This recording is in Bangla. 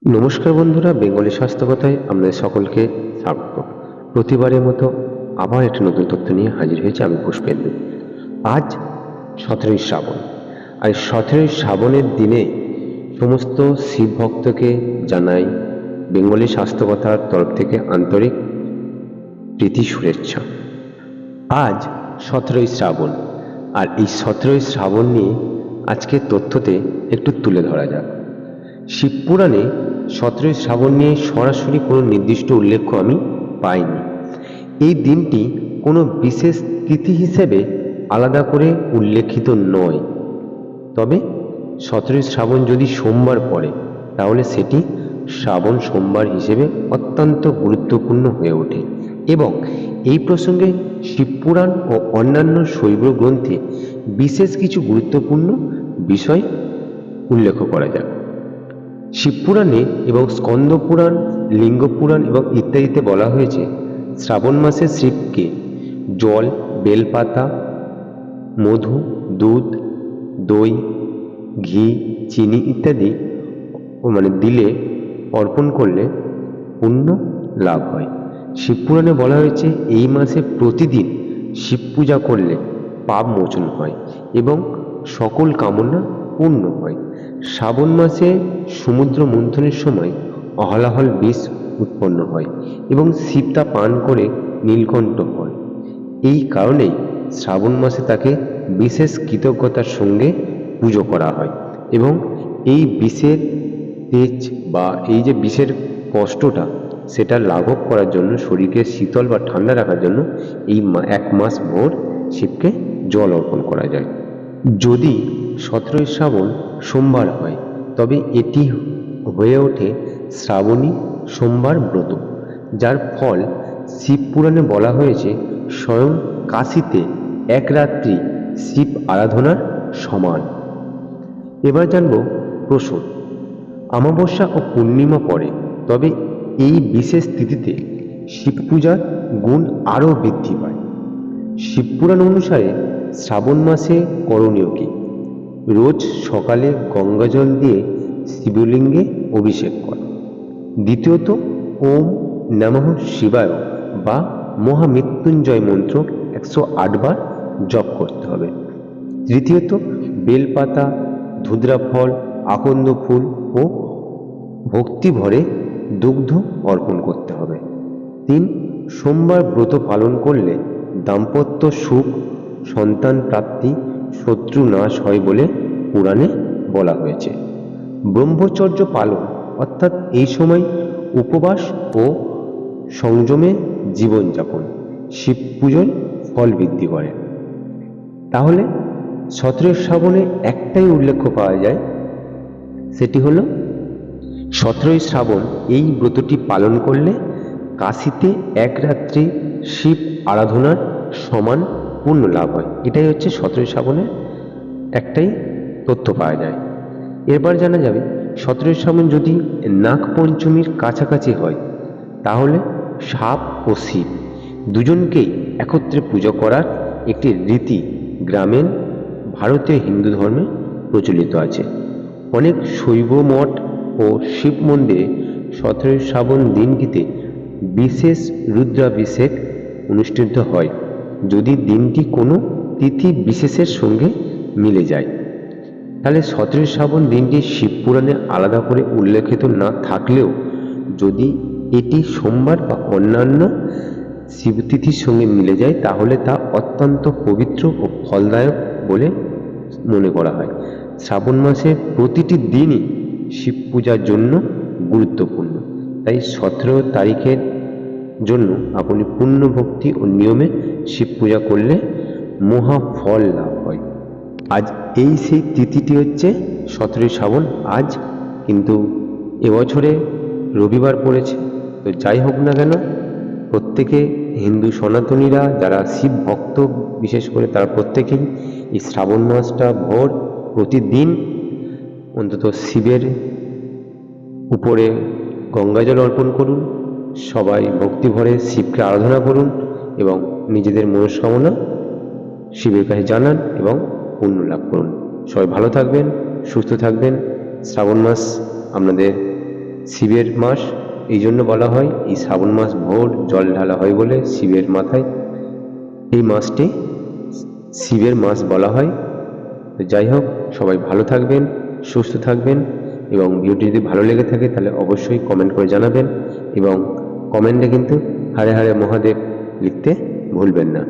নমস্কার বন্ধুরা, বেঙ্গলি স্বাস্থ্য কথায় আপনাদের সকলকে স্বাগত। প্রতিবারের মতো আবার একটি নতুন তথ্য নিয়ে হাজির হয়েছে আমি পুষ্পেন্দু। আজ 17ই শ্রাবণ, আর 17ই শ্রাবণের দিনে সমস্ত শিব ভক্তকে জানাই বেঙ্গলি স্বাস্থ্য কথার তরফ থেকে আন্তরিক প্রীতি শুভেচ্ছা। আজ 17ই শ্রাবণ, আর এই 17ই শ্রাবণ নিয়ে আজকের তথ্যতে একটু তুলে ধরা যাক। শিবপুরাণে 17ই শ্রাবণ নিয়ে সরাসরি কোনো নির্দিষ্ট উল্লেখ আমি পাইনি। এই দিনটি কোনো বিশেষ তিথি হিসেবে আলাদা করে উল্লেখিত নয়, তবে 17ই শ্রাবণ যদি সোমবার পড়ে তাহলে সেটি শ্রাবণ সোমবার হিসেবে অত্যন্ত গুরুত্বপূর্ণ হয়ে ওঠে এবং এই প্রসঙ্গে শিবপুরাণ ও অন্যান্য শৈব গ্রন্থে বিশেষ কিছু গুরুত্বপূর্ণ বিষয় উল্লেখ করা যায়। শিবপুরাণে এবং স্কন্দ পুরাণ, লিঙ্গ পুরাণ এবং ইত্যাদিতে বলা হয়েছে শ্রাবণ মাসে শিবকে জল, বেলপাতা, মধু, দুধ, দই, ঘি, চিনি ইত্যাদি দিলে, অর্পণ করলে পুণ্য লাভ হয়। শিবপুরাণে বলা হয়েছে এই মাসে প্রতিদিন শিব পূজা করলে পাপ মোচন হয় এবং সকল কামনা পূর্ণ হয়। শ্রাবণ মাসে সমুদ্র মন্থনের সময় অহলাহল বিষ উৎপন্ন হয় এবং শিব তা পান করে নীলকণ্ঠ হয়। এই কারণেই শ্রাবণ মাসে তাকে বিশেষ কৃতজ্ঞতার সঙ্গে পুজো করা হয় এবং এই বিষের তেজ বা এই যে বিষের কষ্টটা সেটা লাঘব করার জন্য, শরীরকে শীতল বা ঠান্ডা রাখার জন্য এই এক মাস ভোর শিবকে জল অর্পণ করা যায়। যদি 17ই শ্রাবণ সোমবার হয় তবে এটি হয়ে ওঠে শ্রাবণী সোমবার ব্রত, যার ফল শিবপুরাণে বলা হয়েছে স্বয়ং কাশীতে এক রাত্রি শিব আরাধনার সমান। এবার জানব প্রসূন। অমাবস্যা ও পূর্ণিমা পড়ে, তবে এই বিশেষ তিথিতে শিব পূজার গুণ আরও বৃদ্ধি পায়। শিবপুরাণ অনুসারে শ্রাবণ মাসে করণীয় কি? রোজ সকালে গঙ্গাজল দিয়ে শিবলিঙ্গে অভিষেক করা। দ্বিতীয়ত, ওম নমঃ শিবায় বা মহামৃত্যুঞ্জয় মন্ত্র 108 বার জপ করতে হবে। তৃতীয়ত, বেলপাতা, ধুদ্রা ফল, আকন্দ ফুল ও ভক্তি ভরে দুগ্ধ অর্পণ করতে হবে। 3, সোমবার ব্রত পালন করলে দাম্পত্য সুখ, সন্তান প্রাপ্তি, শত্রু নাশ হয় বলে পুরাণে বলা হয়েছে। ব্রহ্মচর্য পালন, অর্থাৎ এই সময় উপবাস ও সংযমে জীবনযাপন শিব পুজোয় ফল বৃদ্ধি করে। তাহলে 17 শ্রাবণে একটাই উল্লেখ পাওয়া যায়, সেটি হলো 17ই শ্রাবণ এই ব্রতটি পালন করলে কাশীতে এক রাত্রি শিব আরাধনার সমান পুণ্য লাভ হয়। এটাই হচ্ছে 17ই শ্রাবণের একটাই তথ্য পাওয়া যায়। এরপর জানা যাবে 17ই শ্রাবণ যদি নাগ পঞ্চমীর কাছাকাছি হয় তাহলে সাপ ও শিব দুজনকেই একত্রে পুজো করার একটি রীতি গ্রামীণ ভারতীয় হিন্দু ধর্মে প্রচলিত আছে। অনেক শৈব মঠ ও শিব মন্দিরে 17ই শ্রাবণ দিনটিতে বিশেষ রুদ্রাভিষেক অনুষ্ঠিত হয়, যদি দিনটি কোনো তিথি বিশেষের সঙ্গে মিলে যায়। তাহলে 17ই শ্রাবণ দিনটি শিবপুরাণে আলাদা করে উল্লেখিত না থাকলেও যদি এটি সোমবার বা অন্যান্য শিবতিথির সঙ্গে মিলে যায় তাহলে তা অত্যন্ত পবিত্র ও ফলদায়ক বলে মনে করা হয়। শ্রাবণ মাসের প্রতিটি দিনই শিব পূজার জন্য গুরুত্বপূর্ণ, তাই 17 তারিখের জন্য আপনি পূর্ণ ভক্তি ও নিয়মে শিব পূজা করলে মহা ফল লাভ হয়। আজ এই সেই তিথিটি হচ্ছে 17ই শ্রাবণ। আজ কিন্তু এবছরে রবিবার পড়েছে, তো যাই হোক না কেন প্রত্যেকে হিন্দু সনাতনীরা যারা শিব ভক্ত বিশেষ করে তারা প্রত্যেকেই এই শ্রাবণ মাসটা ভোর প্রতিদিন অন্তত শিবের উপরে গঙ্গাজল অর্পণ করুন, সবাই ভক্তি ভরে শিবকে আরাধনা করুন এবং নিজেদের মনস্কামনা শিবের কাছে জানান এবং পুণ্য লাভ করুন। সবাই ভালো থাকবেন, সুস্থ থাকবেন। শ্রাবণ মাস আপনাদের শিবের মাস এই জন্য বলা হয়, এই শ্রাবণ মাস ভোর জল ঢালা হয় বলে শিবের মাথায় এই মাসটি শিবের মাস বলা হয়। তো যাই হোক, সবাই ভালো থাকবেন, সুস্থ থাকবেন, এবং ভিডিওটি যদি ভালো লেগে থাকে তাহলে অবশ্যই কমেন্ট করে জানাবেন, এবং কমেন্টে কিন্তু হরে হরে মহাদেব লিখতে ভুলবেন না।